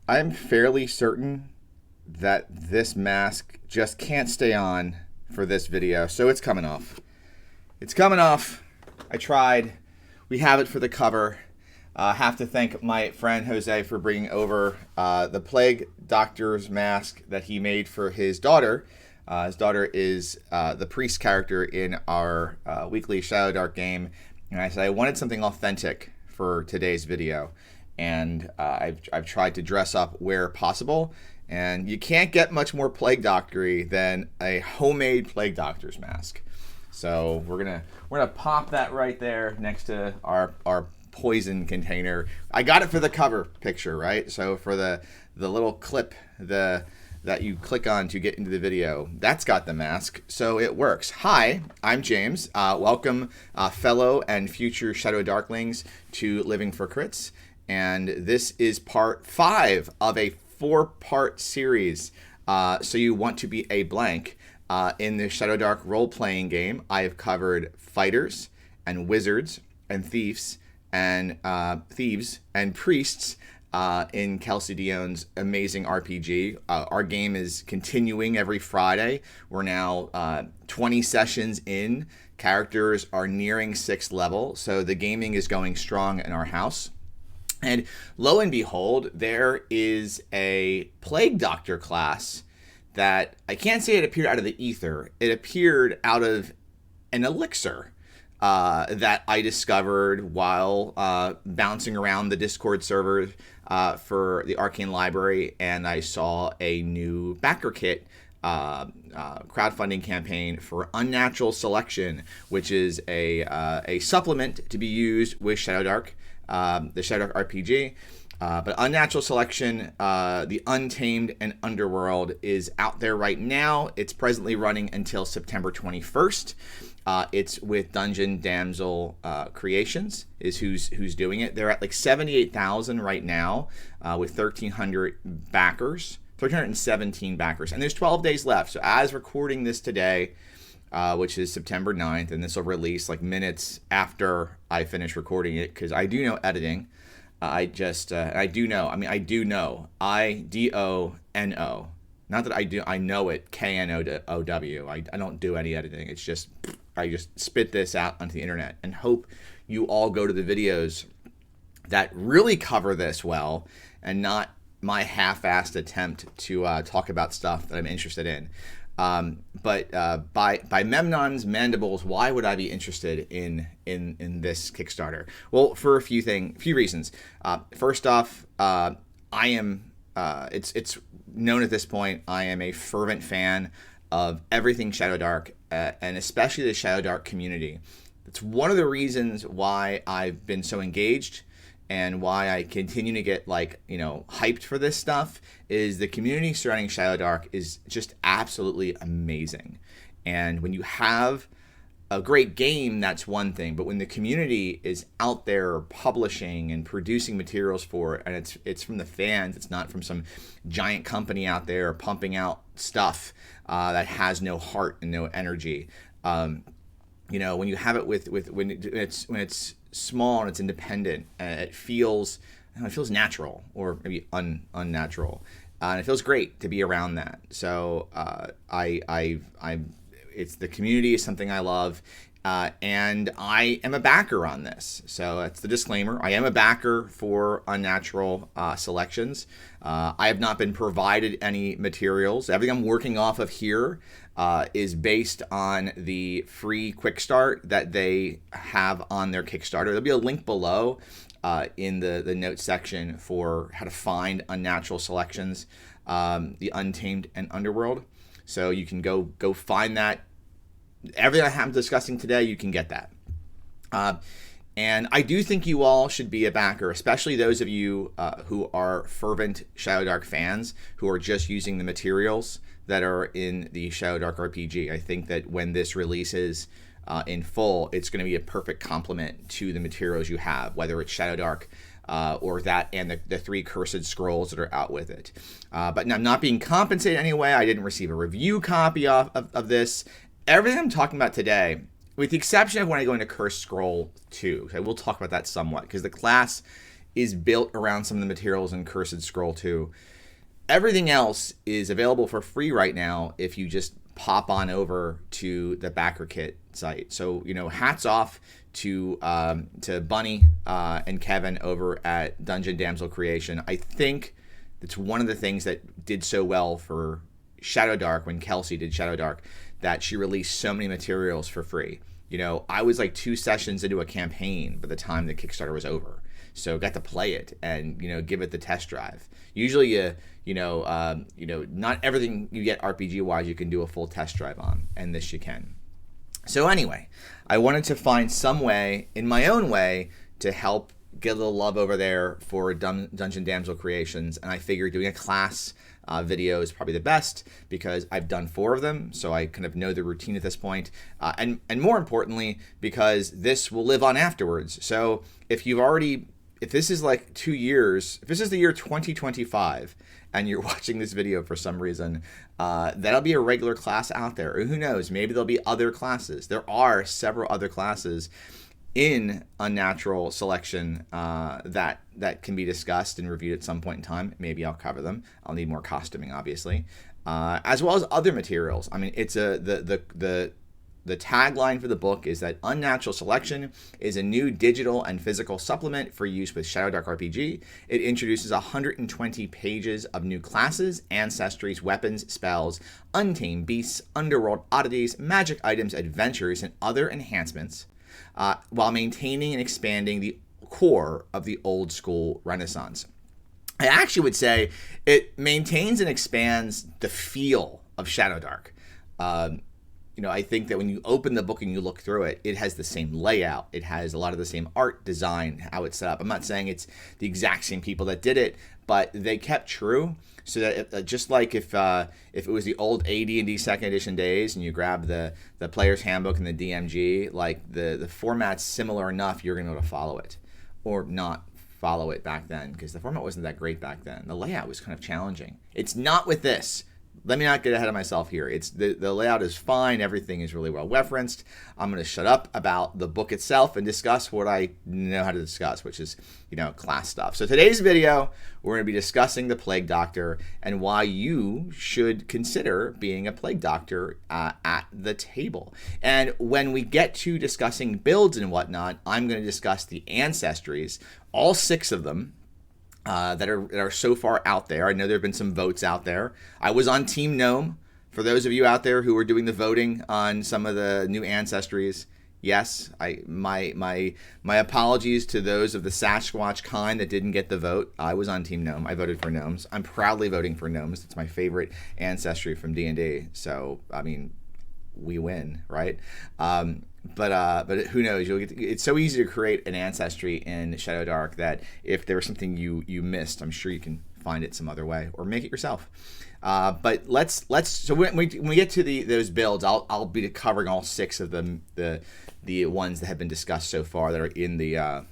I'm fairly certain that this mask just can't stay on for this video, so it's coming off. It's coming off. I tried. We have it for the cover. Have to thank my friend Jose for bringing over the Plague Doctor's mask that he made for his daughter. His daughter is the priest character in our weekly Shadowdark game. And I said I wanted something authentic for today's video. And I've tried to dress up where possible. And you can't get much more Plague Doctor-y than a homemade Plague Doctor's mask. So we're gonna pop that right there next to our poison container. I got it for the cover picture, right? So for the little clip that you click on to get into the video, that's got the mask, so it works. Hi, I'm James. Welcome, fellow and future Shadow Darklings, to Living for Crits. And this is part 5 of a 4-part series. So you want to be a blank. In the Shadowdark Role-Playing Game, I have covered fighters and wizards and thieves and priests in Kelsey Dion's amazing RPG. Our game is continuing every Friday. We're now 20 sessions in. Characters are nearing 6th level, so the gaming is going strong in our house. And lo and behold, there is a Plague Doctor class that I can't say it appeared out of the ether. It appeared out of an elixir that I discovered while bouncing around the Discord server for the Arcane Library, and I saw a new backer kit crowdfunding campaign for Unnatural Selection, which is a supplement to be used with Shadowdark, the Shadowdark RPG. But Unnatural Selection, the Untamed and Underworld, is out there right now. It's presently running until September 21st. It's with Dungeon Damsel Creations is who's doing it. They're at like 78,000 right now with 1,300 backers, 1,317 backers, and there's 12 days left. So as recording this today, which is September 9th, and this will release like minutes after I finish recording it, because I do know editing. I do know. IDONO. Not that I know it, KNOW. I don't do any editing. It's just, I just spit this out onto the internet and hope you all go to the videos that really cover this well and not my half-assed attempt to talk about stuff that I'm interested in. But by Memnon's mandibles, why would I be interested in this Kickstarter? Well, for a few reasons. First off, I am. It's known at this point. I am a fervent fan of everything Shadowdark, and especially the Shadowdark community. It's one of the reasons why I've been so engaged and why I continue to get hyped for this stuff. Is the community surrounding Shadowdark is just absolutely amazing. And when you have a great game, that's one thing, but when the community is out there publishing and producing materials for it, and it's from the fans, it's not from some giant company out there pumping out stuff that has no heart and no energy. When you have it when it's small and it's independent, it feels natural, or maybe unnatural, and it feels great to be around that. So it's the community is something I love, and I am a backer on this. So that's the disclaimer. I am a backer for Unnatural Selections. I have not been provided any materials. Everything I'm working off of here is based on the free quick start that they have on their Kickstarter. There'll be a link below in the notes section for how to find Unnatural Selections, the Untamed and Underworld. So you can go find that. Everything I'm discussing today, you can get that. And I do think you all should be a backer, especially those of you who are fervent Shadowdark fans who are just using the materials that are in the Shadowdark RPG. I think that when this releases in full, it's going to be a perfect complement to the materials you have, whether it's Shadowdark or that and the 3 cursed scrolls that are out with it. But I'm not being compensated anyway. I didn't receive a review copy of this. Everything I'm talking about today, with the exception of when I go into Cursed Scroll 2, I will talk about that somewhat, because the class is built around some of the materials in Cursed Scroll 2. Everything else is available for free right now if you just pop on over to the backer kit site. So, you know, hats off to Bunny and Kevin over at Dungeon Damsel Creation. I think it's one of the things that did so well for Shadowdark when Kelsey did Shadowdark, that she released so many materials for free. You know, I was like 2 sessions into a campaign by the time the Kickstarter was over. So got to play it and, you know, give it the test drive. Usually, not everything you get RPG-wise you can do a full test drive on, and this you can. So anyway, I wanted to find some way, in my own way, to help get a little love over there for Dungeon Damsel Creations, and I figured doing a class video is probably the best because I've done 4 of them, so I kind of know the routine at this point, and more importantly, because this will live on afterwards. So if this is like 2 years, if this is the year 2025 and you're watching this video for some reason, that'll be a regular class out there. Or who knows, maybe there'll be other classes. There are several other classes in Unnatural selection that can be discussed and reviewed at some point in time. Maybe I'll cover them. I'll need more costuming, obviously, as well as other materials. I mean, it's the tagline for the book is that Unnatural Selection is a new digital and physical supplement for use with Shadowdark RPG. It introduces 120 pages of new classes, ancestries, weapons, spells, untamed beasts, underworld oddities, magic items, adventures, and other enhancements, while maintaining and expanding the core of the old school Renaissance. I actually would say it maintains and expands the feel of Shadowdark. I think that when you open the book and you look through it, it has the same layout. It has a lot of the same art design, how it's set up. I'm not saying it's the exact same people that did it, but they kept true. So that just like if it was the old AD&D second edition days and you grab the player's handbook and the DMG, like the format's similar enough, you're going to be able to follow it, or not follow it back then, because the format wasn't that great back then. The layout was kind of challenging. It's not with this. Let me not get ahead of myself here. It's the layout is fine. Everything is really well referenced. I'm going to shut up about the book itself and discuss what I know how to discuss, which is, class stuff. So today's video, we're going to be discussing the Plague Doctor and why you should consider being a Plague Doctor at the table. And when we get to discussing builds and whatnot, I'm going to discuss the ancestries, all 6 of them, that are so far out there. I know there have been some votes out there. I was on Team Gnome. For those of you out there who are doing the voting on some of the new ancestries, yes, my apologies to those of the Sasquatch kind that didn't get the vote. I was on Team Gnome. I voted for gnomes. I'm proudly voting for gnomes. It's my favorite ancestry from D&D. So, I mean, we win, right? But who knows? It's so easy to create an ancestry in Shadowdark that if there was something you missed, I'm sure you can find it some other way or make it yourself. But let's so when we get to those builds, I'll be covering all 6 of them, the ones that have been discussed so far that are in the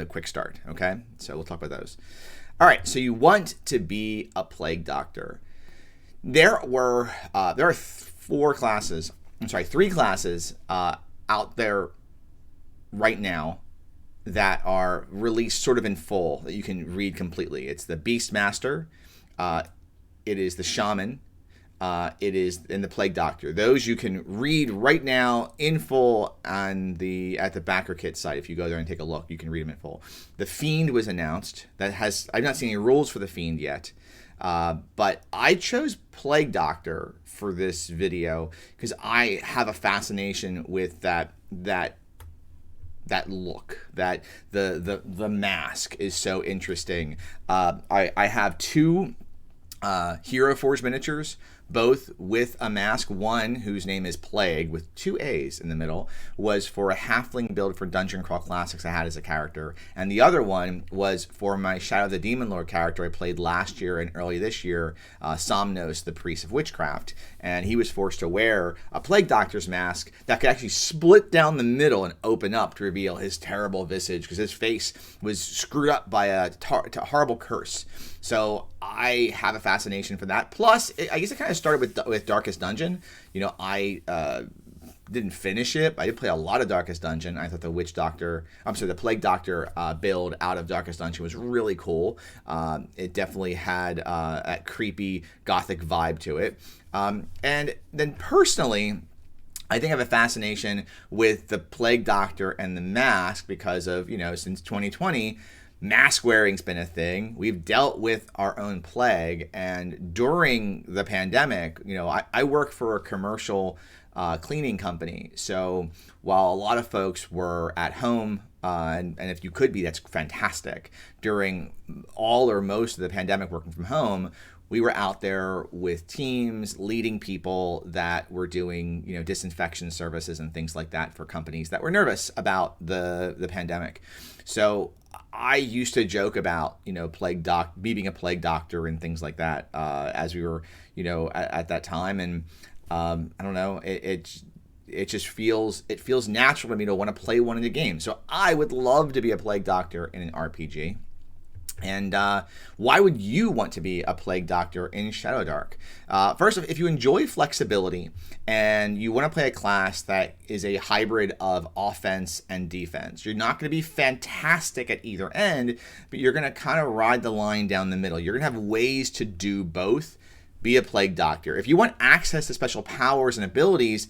quick start. Okay, so we'll talk about those. All right, so you want to be a Plague Doctor. There are 3 classes out there right now that are released sort of in full that you can read completely. It's the Beastmaster, it is the Shaman, it is in the Plague Doctor. Those you can read right now in full at the backer kit site. If you go there and take a look, you can read them in full. The Fiend was announced. I've not seen any rules for the Fiend yet. But I chose Plague Doctor for this video because I have a fascination with that look, that the mask is so interesting. I have 2 Hero Forge miniatures, both with a mask. One, whose name is Plague, with 2 A's in the middle, was for a halfling build for Dungeon Crawl Classics I had as a character. And the other one was for my Shadow the Demon Lord character I played last year and early this year, Somnos, the Priest of Witchcraft. And he was forced to wear a Plague Doctor's mask that could actually split down the middle and open up to reveal his terrible visage, because his face was screwed up by a horrible curse. So I have a fascination for that. Plus, I guess it kind of started with Darkest Dungeon. I didn't finish it, but I did play a lot of Darkest Dungeon. I thought the Plague Doctor build out of Darkest Dungeon was really cool. It definitely had that creepy gothic vibe to it. And then personally, I think I have a fascination with the Plague Doctor and the mask because of, since 2020, mask wearing's been a thing. We've dealt with our own plague, and during the pandemic, I work for a commercial cleaning company. So while a lot of folks were at home, and if you could be, that's fantastic. During all or most of the pandemic working from home, we were out there with teams leading people that were doing, disinfection services and things like that for companies that were nervous about the pandemic. So I used to joke about, me being a plague doctor and things like that as we were, at that time. And I don't know, it just feels natural to me to want to play one of the games. So I would love to be a plague doctor in an RPG. And why would you want to be a Plague Doctor in Shadowdark? First, if you enjoy flexibility and you want to play a class that is a hybrid of offense and defense, you're not going to be fantastic at either end, but you're going to kind of ride the line down the middle. You're going to have ways to do both. Be a Plague Doctor. If you want access to special powers and abilities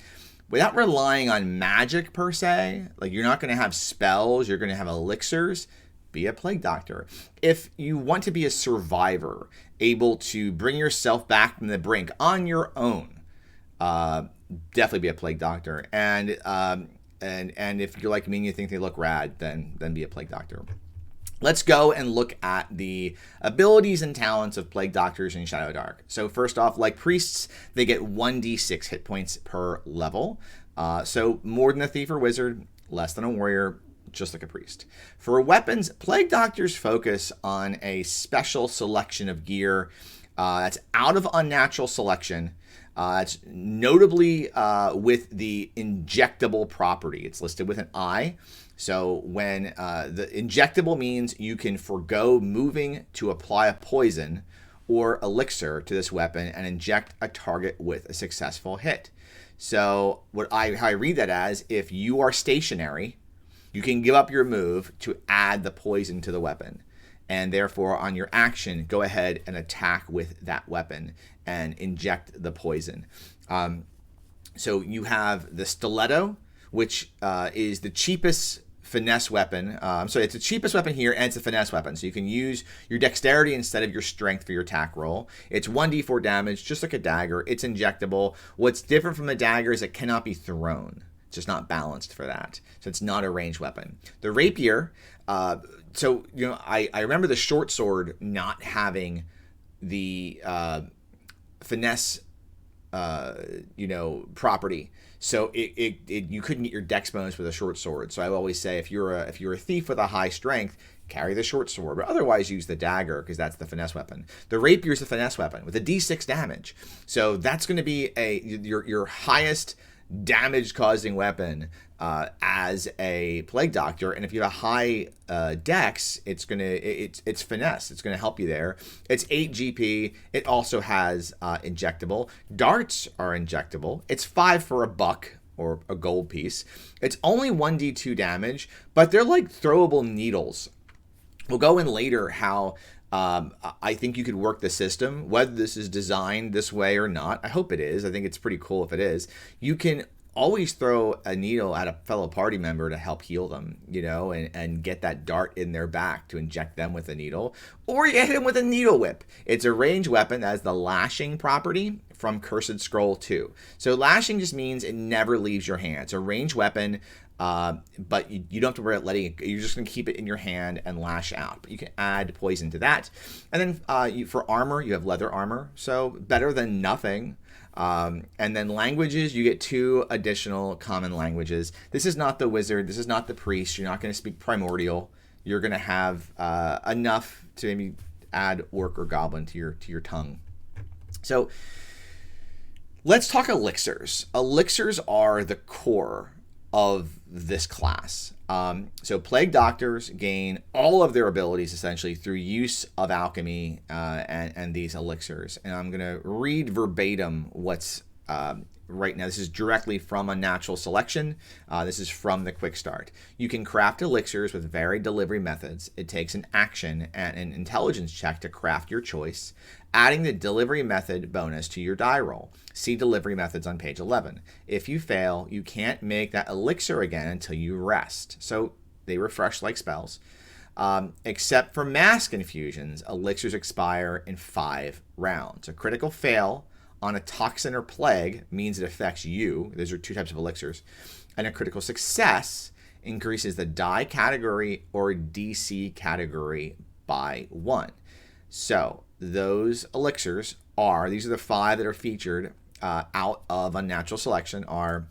without relying on magic per se, like you're not going to have spells, you're going to have elixirs, be a Plague Doctor. If you want to be a survivor, able to bring yourself back from the brink on your own, definitely be a Plague Doctor. And if you're like me and you think they look rad, then be a Plague Doctor. Let's go and look at the abilities and talents of Plague Doctors in Shadowdark. So first off, like priests, they get 1d6 hit points per level. So more than a thief or wizard, less than a warrior, just like a priest. For weapons, Plague Doctors focus on a special selection of gear that's out of Unnatural selection. It's notably with the injectable property. It's listed with an I. So when the injectable means you can forgo moving to apply a poison or elixir to this weapon and inject a target with a successful hit. So how I read that as, if you are stationary, you can give up your move to add the poison to the weapon. And therefore, on your action, go ahead and attack with that weapon and inject the poison. So you have the stiletto, which is the cheapest finesse weapon. So it's the cheapest weapon here, and it's a finesse weapon. So you can use your dexterity instead of your strength for your attack roll. It's 1d4 damage, just like a dagger. It's injectable. What's different from a dagger is it cannot be thrown. It's just not balanced for that. So it's not a ranged weapon. The rapier, I remember the short sword not having the finesse property. So you couldn't get your dex bonus with a short sword. So I always say if you're a thief with a high strength, carry the short sword, but otherwise use the dagger because that's the finesse weapon. The rapier is a finesse weapon with a d6 damage. So that's going to be your highest damage causing weapon as a Plague Doctor. And if you have a high dex, it's finesse. It's going to help you there. It's 8 GP. It also has injectable. Darts are injectable. It's 5 for $1 or a gold piece. It's only 1d2 damage, but they're like throwable needles. We'll go in later how I think you could work the system, whether this is designed this way or not. I hope it is. I think it's pretty cool if it is. You can always throw a needle at a fellow party member to help heal them, and get that dart in their back to inject them with a needle. Or you hit them with a needle whip. It's a ranged weapon that has the lashing property from Cursed Scroll 2. So lashing just means it never leaves your hand. It's a ranged weapon. But you don't have to worry about letting it go. You're just going to keep it in your hand and lash out. But you can add poison to that. And then for armor, you have leather armor. So better than nothing. And then languages, you get 2 additional common languages. This is not the wizard. This is not the priest. You're not going to speak primordial. You're going to have enough to maybe add orc or goblin to your tongue. So let's talk elixirs. Elixirs are the core of this class. So Plague Doctors gain all of their abilities essentially through use of alchemy and these elixirs. And I'm going to read verbatim what's right now. This is directly from Unnatural Selection. This is from the Quick Start. You can craft elixirs with varied delivery methods. It takes an action and an intelligence check to craft your choice, adding the delivery method bonus to your die roll. See delivery methods on page 11. If you fail, you can't make that elixir again until you rest. So they refresh like spells. Except for mask infusions, elixirs expire in 5 rounds. A critical fail on a toxin or plague means it affects you. Those are 2 types of elixirs. And a critical success increases the die category or DC category by 1. So those elixirs are, these are the 5 that are featured out of Unnatural Selection, are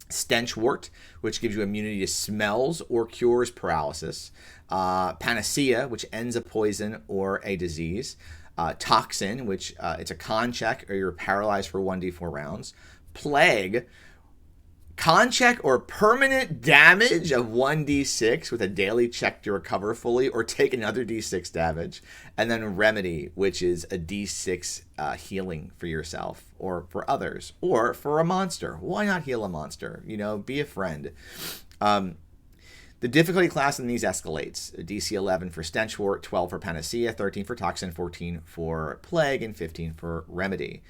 Stenchwort, which gives you immunity to smells or cures paralysis. Panacea, which ends a poison or a disease. Toxin, which it's a con check or you're paralyzed for 1d4 rounds. Plague, con check or permanent damage of 1d6 with a daily check to recover fully or take another d6 damage. And then Remedy, which is a d6 healing for yourself or for others or for a monster. Why not heal a monster? You know, be a friend. The difficulty class in these escalates. DC 11 for Stenchwort, 12 for Panacea, 13 for Toxin, 14 for Plague, and 15 for Remedy.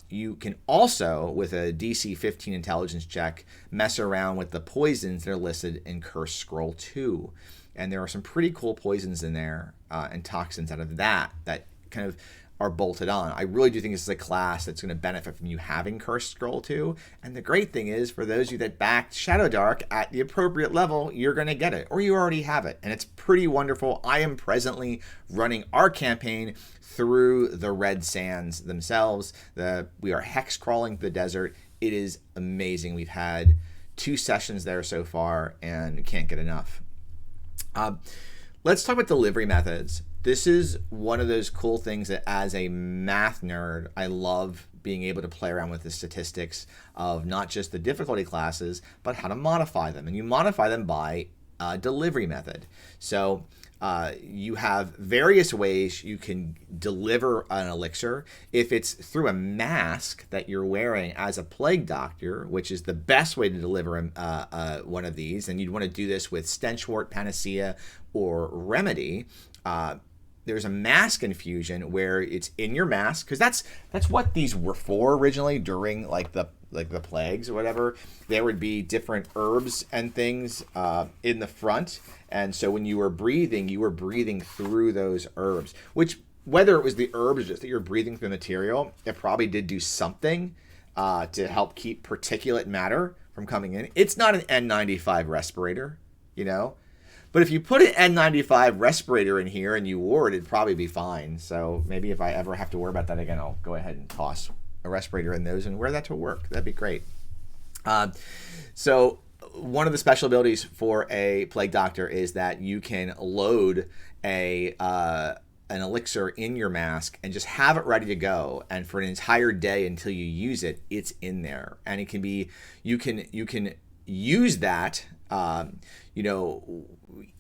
You can also, with a DC 15 intelligence check, mess around with the poisons that are listed in Curse Scroll 2. And there are some pretty cool poisons in there and toxins out of that kind of are bolted on. I really do think this is a class that's going to benefit from you having Cursed Scroll 2. And the great thing is, for those of you that backed Shadowdark at the appropriate level, you're going to get it, or you already have it. And it's pretty wonderful. I am presently running our campaign through the Red Sands themselves. We are hex crawling the desert. It is amazing. We've had 2 sessions there so far and can't get enough. Let's talk about delivery methods. This is one of those cool things that as a math nerd, I love being able to play around with the statistics of not just the difficulty classes, but how to modify them. And you modify them by delivery method. So you have various ways you can deliver an elixir. If it's through a mask that you're wearing as a plague doctor, which is the best way to deliver one of these, and you'd want to do this with Stenchwort, Panacea, or Remedy, there's a mask infusion where it's in your mask, because that's what these were for originally during like the plagues or whatever. There would be different herbs and things in the front, and so when you were breathing through those herbs, which whether it was the herbs or just that you're breathing through material, it probably did do something to help keep particulate matter from coming in. It's not an N95 respirator, you know. But if you put an N95 respirator in here and you wore it, it'd probably be fine. So maybe if I ever have to worry about that again, I'll go ahead and toss a respirator in those and wear that to work. That'd be great. So one of the special abilities for a plague doctor is that you can load an elixir in your mask and just have it ready to go. And for an entire day until you use it, it's in there. And it can be, you can use that,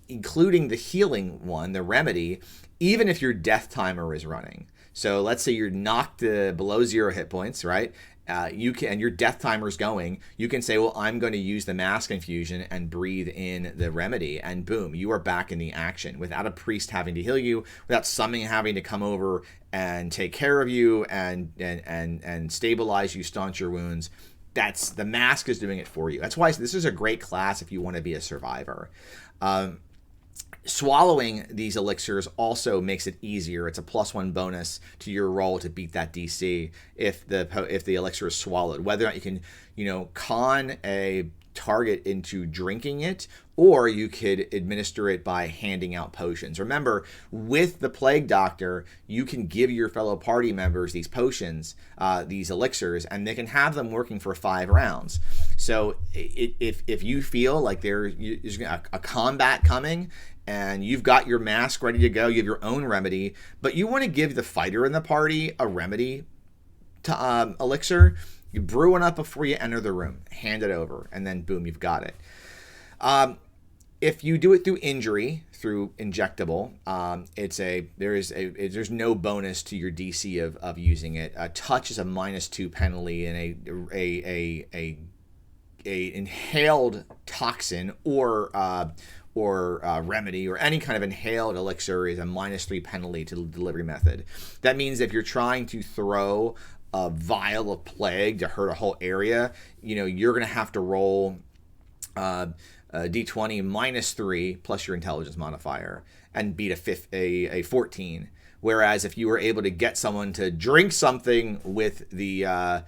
including the healing one, the remedy, even if your death timer is running. So let's say you're knocked below 0 hit points, right? And your death timer's going. You can say, well, I'm going to use the mask infusion and breathe in the remedy, and boom, you are back in the action without a priest having to heal you, without something having to come over and take care of you and stabilize you, staunch your wounds. That's the mask is doing it for you. That's why this is a great class if you want to be a survivor. Swallowing these elixirs also makes it easier. It's a +1 bonus to your roll to beat that DC if the elixir is swallowed. Whether or not you can, con a target into drinking it, or you could administer it by handing out potions. Remember, with the Plague Doctor, you can give your fellow party members these potions, these elixirs, and they can have them working for 5 rounds. So if you feel like there's a combat coming, and you've got your mask ready to go, you have your own remedy, but you want to give the fighter in the party a remedy to elixir, you brew one up before you enter the room, hand it over, and then boom, you've got it. If you do it through injury, through injectable. There's no bonus to your DC of using it. Touch is a -2 penalty, and a inhaled toxin or remedy or any kind of inhaled elixir is a -3 penalty to the delivery method. That means if you're trying to throw a vial of plague to hurt a whole area, you're going to have to roll D20 -3 plus your intelligence modifier and beat a 14. Whereas if you were able to get someone to drink something with the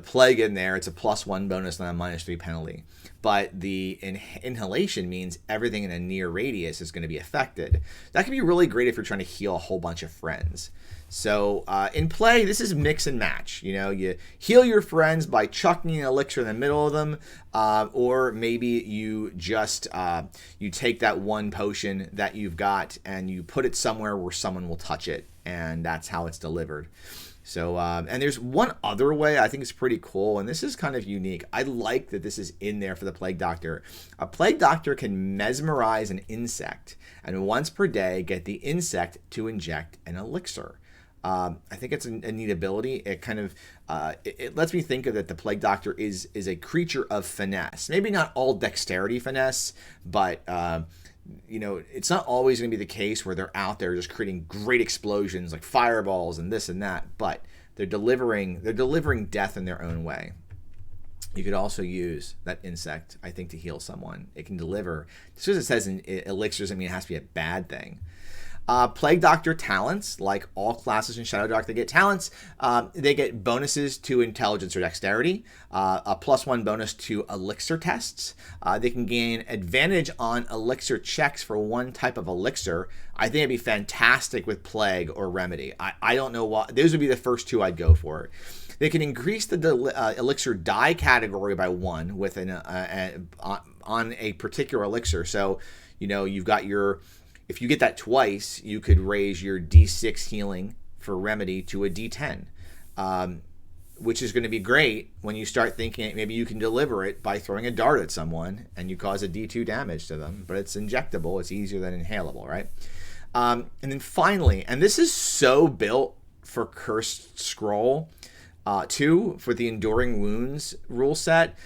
plague in there, it's a +1 bonus and a -3 penalty. But the inhalation means everything in a near radius is going to be affected. That can be really great if you're trying to heal a whole bunch of friends. So in play, this is mix and match. You heal your friends by chucking an elixir in the middle of them, or maybe you just you take that one potion that you've got and you put it somewhere where someone will touch it, and that's how it's delivered. So, and there's one other way I think it's pretty cool, and this is kind of unique. I like that this is in there for the Plague Doctor. A Plague Doctor can mesmerize an insect, and once per day get the insect to inject an elixir. I think it's a neat ability. It kind of it lets me think of that the Plague Doctor is a creature of finesse. Maybe not all dexterity finesse, but it's not always going to be the case where they're out there just creating great explosions like fireballs and this and that, but they're delivering death in their own way. You could also use that insect, I think, to heal someone. It can deliver. Just because it says in elixir doesn't mean it has to be a bad thing. Plague Doctor talents, like all classes in Shadowdark, they get talents. They get bonuses to intelligence or dexterity, a +1 bonus to elixir tests. They can gain advantage on elixir checks for one type of elixir. I think it'd be fantastic with plague or remedy. I don't know what those would be the first two I'd go for. They can increase the elixir die category by 1 with on a particular elixir. So you've got your. If you get that twice, you could raise your D6 healing for remedy to a D10, which is going to be great when you start thinking maybe you can deliver it by throwing a dart at someone and you cause a D2 damage to them. But it's injectable. It's easier than inhalable, right? And then finally, and this is so built for Cursed Scroll 2 for the Enduring Wounds rule set.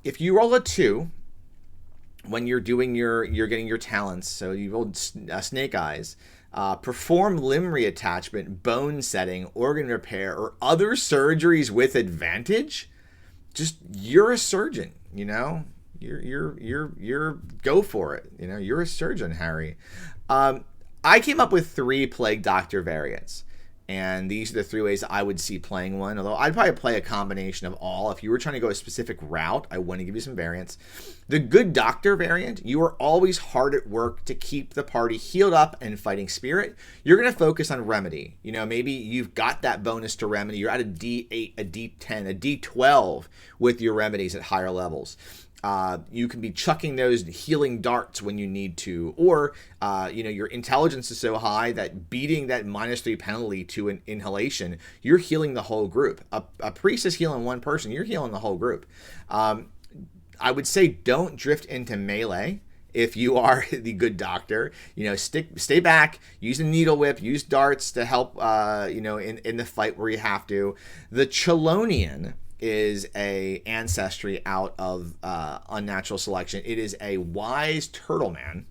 If you roll a 2, when you're getting your talents, so you rolled Snake Eyes, perform limb reattachment, bone setting, organ repair, or other surgeries with advantage. Just you're a surgeon, you're go for it. You're a surgeon, Harry. I came up with 3 Plague Doctor variants. And these are the 3 ways I would see playing one. Although I'd probably play a combination of all. If you were trying to go a specific route, I want to give you some variants. The Good Doctor variant, you are always hard at work to keep the party healed up and fighting spirit. You're going to focus on remedy. Maybe you've got that bonus to remedy. You're at a D8, a D10, a D12 with your remedies at higher levels. You can be chucking those healing darts when you need to, or your intelligence is so high that beating that -3 penalty to an inhalation, you're healing the whole group. A priest is healing one person, you're healing the whole group. I would say don't drift into melee. If you are the Good Doctor, stay back, use a needle whip, use darts to help, in the fight where you have to. The Chelonian is a ancestry out of Unnatural Selection. It is a wise turtle man,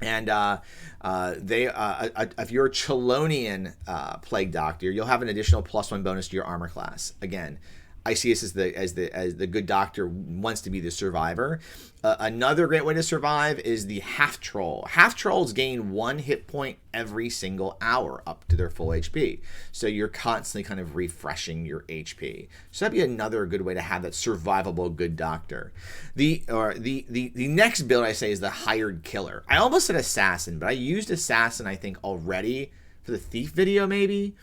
and if you're a Chelonian Plague Doctor, you'll have an additional +1 bonus to your armor class. Again, I see this as the Good Doctor wants to be the survivor. Another great way to survive is the Half Troll. Half Trolls gain 1 hit point every single hour up to their full HP. So you're constantly kind of refreshing your HP. So that'd be another good way to have that survivable Good Doctor. The next build I say is the Hired Killer. I almost said Assassin, but I used Assassin I think already for the Thief video maybe.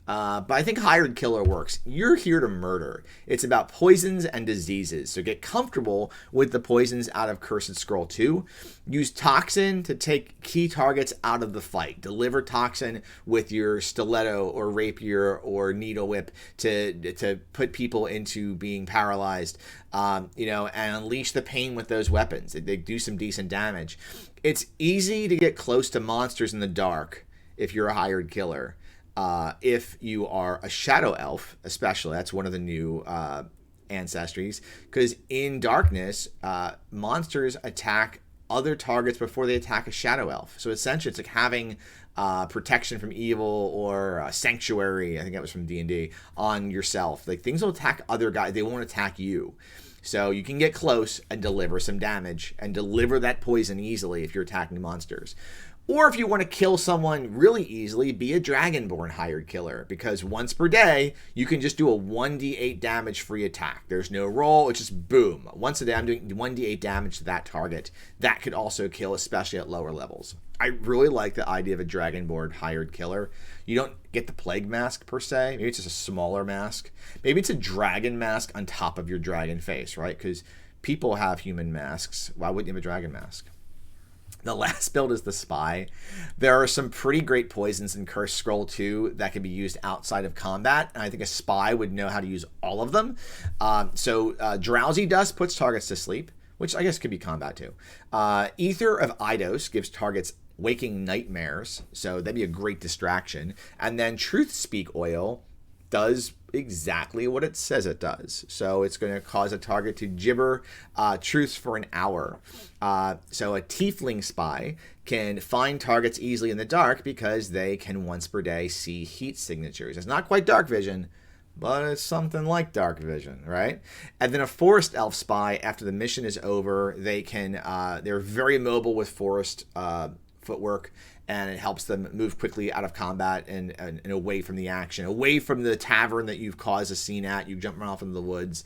But I think Hired Killer works. You're here to murder. It's about poisons and diseases. So get comfortable with the poisons out of Cursed Scroll 2. Use Toxin to take key targets out of the fight. Deliver Toxin with your stiletto or rapier or needle whip to put people into being paralyzed, and unleash the pain with those weapons. They do some decent damage. It's easy to get close to monsters in the dark if you're a hired killer. If you are a shadow elf, especially, that's one of the new ancestries, because in darkness, monsters attack other targets before they attack a shadow elf. So essentially, it's like having protection from evil or sanctuary. I think that was from D&D on yourself. Like things will attack other guys; they won't attack you. So you can get close and deliver some damage and deliver that poison easily if you're attacking monsters. Or if you want to kill someone really easily, be a Dragonborn hired killer, because once per day, you can just do a 1d8 damage free attack. There's no roll, it's just boom. Once a day, I'm doing 1d8 damage to that target. That could also kill, especially at lower levels. I really like the idea of a Dragonborn hired killer. You don't get the plague mask per se. Maybe it's just a smaller mask. Maybe it's a dragon mask on top of your dragon face, right? Because people have human masks. Why wouldn't you have a dragon mask? The last build is the Spy. There are some pretty great poisons in Cursed Scroll 2 that can be used outside of combat, and I think a Spy would know how to use all of them. Drowsy Dust puts targets to sleep, which I guess could be combat too. Ether of Eidos gives targets waking nightmares, so that'd be a great distraction. And then Truth Speak Oil does exactly what it says it does. So it's going to cause a target to gibber truths for an hour. So a Tiefling Spy can find targets easily in the dark because they can once per day see heat signatures. It's not quite dark vision, but it's something like dark vision, right? And then a Forest Elf Spy, after the mission is over, they can they're very mobile with forest footwork, and it helps them move quickly out of combat and away from the action, away from the tavern that you've caused a scene at. You jump off into the woods.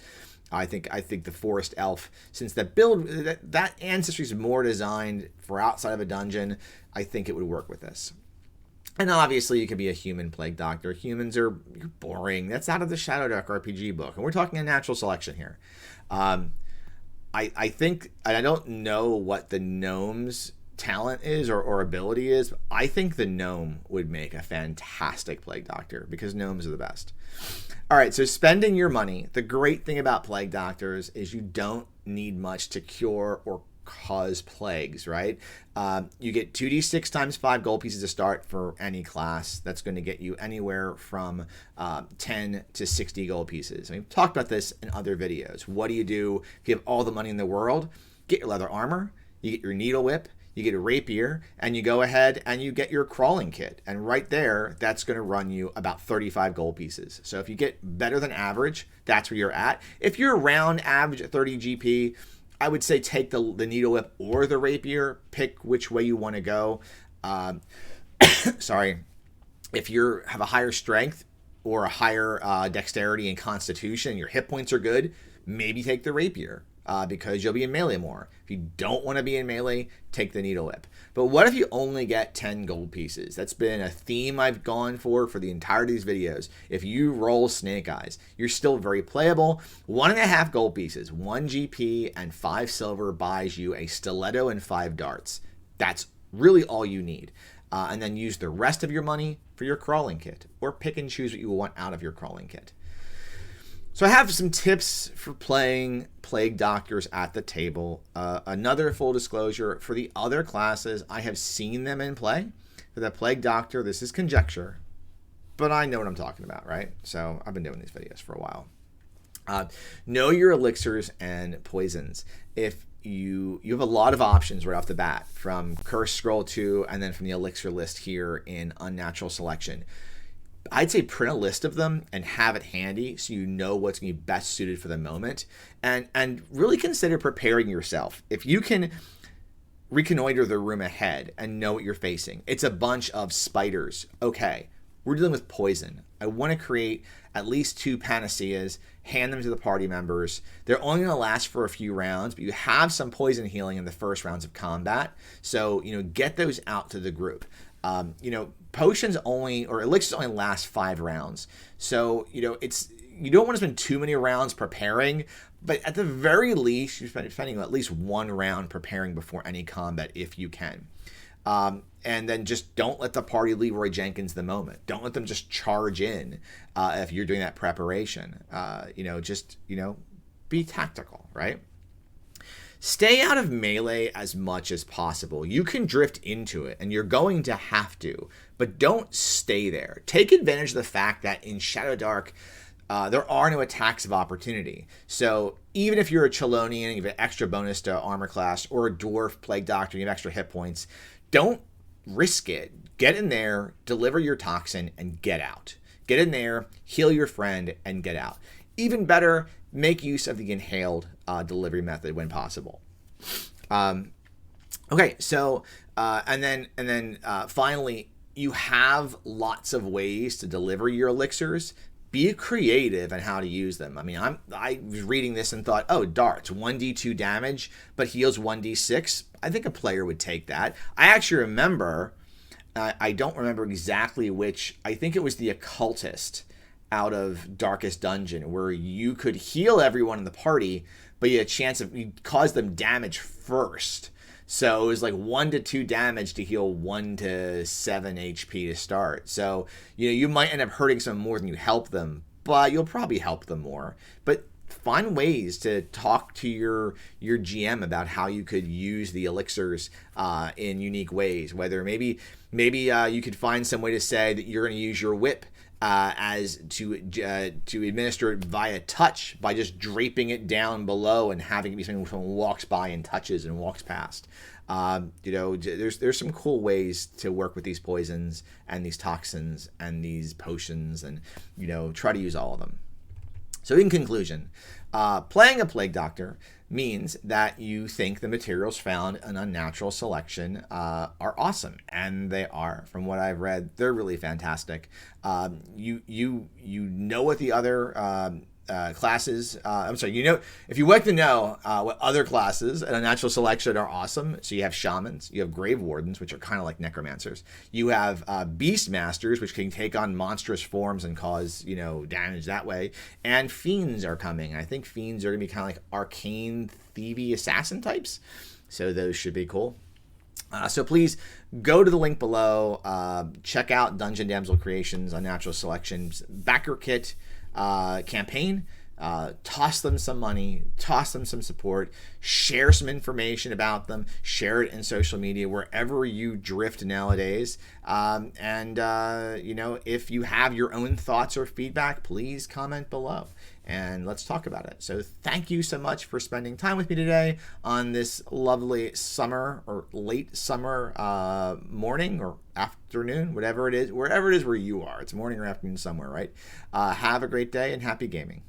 I think the Forest Elf, since that build, that ancestry is more designed for outside of a dungeon, I think it would work with this. And obviously, you could be a human plague doctor. Humans are boring. That's out of the Shadowdark RPG book, and we're talking Unnatural selection here. I think, and I don't know what the gnomes talent is or ability is, but I think the gnome would make a fantastic plague doctor because gnomes are the best. All right, so spending your money. The great thing about plague doctors is you don't need much to cure or cause plagues, right? You get 2d6 times 5 gold pieces to start for any class. That's going to get you anywhere from 10 to 60 gold pieces. We've talked about this in other videos. What do? If you have all the money in the world, get your leather armor, you get your needle whip, you get a rapier, and you go ahead and you get your crawling kit. And right there, that's going to run you about 35 gold pieces. So if you get better than average, that's where you're at. If you're around average at 30 GP, I would say take the needle whip or the rapier. Pick which way you want to go. Sorry. If you have a higher strength or a higher dexterity and constitution, your hit points are good, maybe take the rapier. Because you'll be in melee more. If you don't want to be in melee, take the needle whip. But what if you only get 10 gold pieces? That's been a theme I've gone for the entirety of these videos. If you roll Snake Eyes, you're still very playable. 1.5 gold pieces, 1 GP, and 5 silver buys you a stiletto and 5 darts. That's really all you need. And then use the rest of your money for your crawling kit, or pick and choose what you want out of your crawling kit. So I have some tips for playing plague doctors at the table. Another full disclosure, for the other classes, I have seen them in play. For the plague doctor, this is conjecture, but I know what I'm talking about, right? So I've been doing these videos for a while. Know your elixirs and poisons. If you have a lot of options right off the bat, from Cursed Scroll 2 and then from the elixir list here in Unnatural Selection. I'd say print a list of them and have it handy so you know what's going to be best suited for the moment, and really consider preparing yourself. If you can reconnoiter the room ahead and know what you're facing, it's a bunch of spiders. Okay, we're dealing with poison. I want to create at least 2 panaceas, hand them to the party members. They're only going to last for a few rounds, but you have some poison healing in the first rounds of combat, so get those out to the group. Potions only, or elixirs only last 5 rounds. So, you don't want to spend too many rounds preparing, but at the very least, you're spending at least 1 round preparing before any combat if you can. And then just don't let the party Leroy Jenkins the moment. Don't let them just charge in if you're doing that preparation. Be tactical, right? stay out of melee as much as possible. You can drift into it, and you're going to have to, but don't stay there. Take advantage of the fact that in Shadowdark, there are no attacks of opportunity. So even if you're a Chelonian and you have an extra bonus to armor class, or a Dwarf Plague Doctor and you have extra hit points, don't risk it. Get in there, deliver your toxin, and get out. Get in there, heal your friend, and get out. Even better, make use of the inhaled delivery method when possible. Okay, so and then finally, you have lots of ways to deliver your elixirs. Be creative on how to use them. I mean, I was reading this and thought, oh, darts, 1d2 damage, but heals 1d6. I think a player would take that. I actually remember, I don't remember exactly which, I think it was the occultist out of Darkest Dungeon, where you could heal everyone in the party, but you had a chance of, you cause them damage first. So it was like 1 to 2 damage to heal 1 to 7 HP to start. So, you know, you might end up hurting some more than you help them, but you'll probably help them more. But find ways to talk to your GM about how you could use the elixirs in unique ways. Whether maybe you could find some way to say that you're going to use your whip as to administer it via touch, by just draping it down below and having it be something someone walks by and touches and walks past. You know, there's some cool ways to work with these poisons and these toxins and these potions, and, you know, try to use all of them. So in conclusion, playing a Plague Doctor means that you think the materials found in Unnatural Selection are awesome, and they are. From what I've read, they're really fantastic. You know what the other classes, you know, if you like to know what other classes in Unnatural Selection are awesome, so you have Shamans, you have Grave Wardens, which are kind of like Necromancers, you have Beast Masters, which can take on monstrous forms and cause, you know, damage that way, and Fiends are coming. I think Fiends are going to be kind of like arcane, thievy assassin types, so those should be cool. So please go to the link below, check out Dungeon Damsel Creations Unnatural Selections backer kit campaign. Toss them some money, toss them some support, share some information about them, share it in social media, wherever you drift nowadays. You know, if you have your own thoughts or feedback, please comment below and let's talk about it. So thank you so much for spending time with me today on this lovely summer or late summer morning or afternoon, whatever it is, wherever it is where you are. It's morning or afternoon somewhere, right? Have a great day and happy gaming.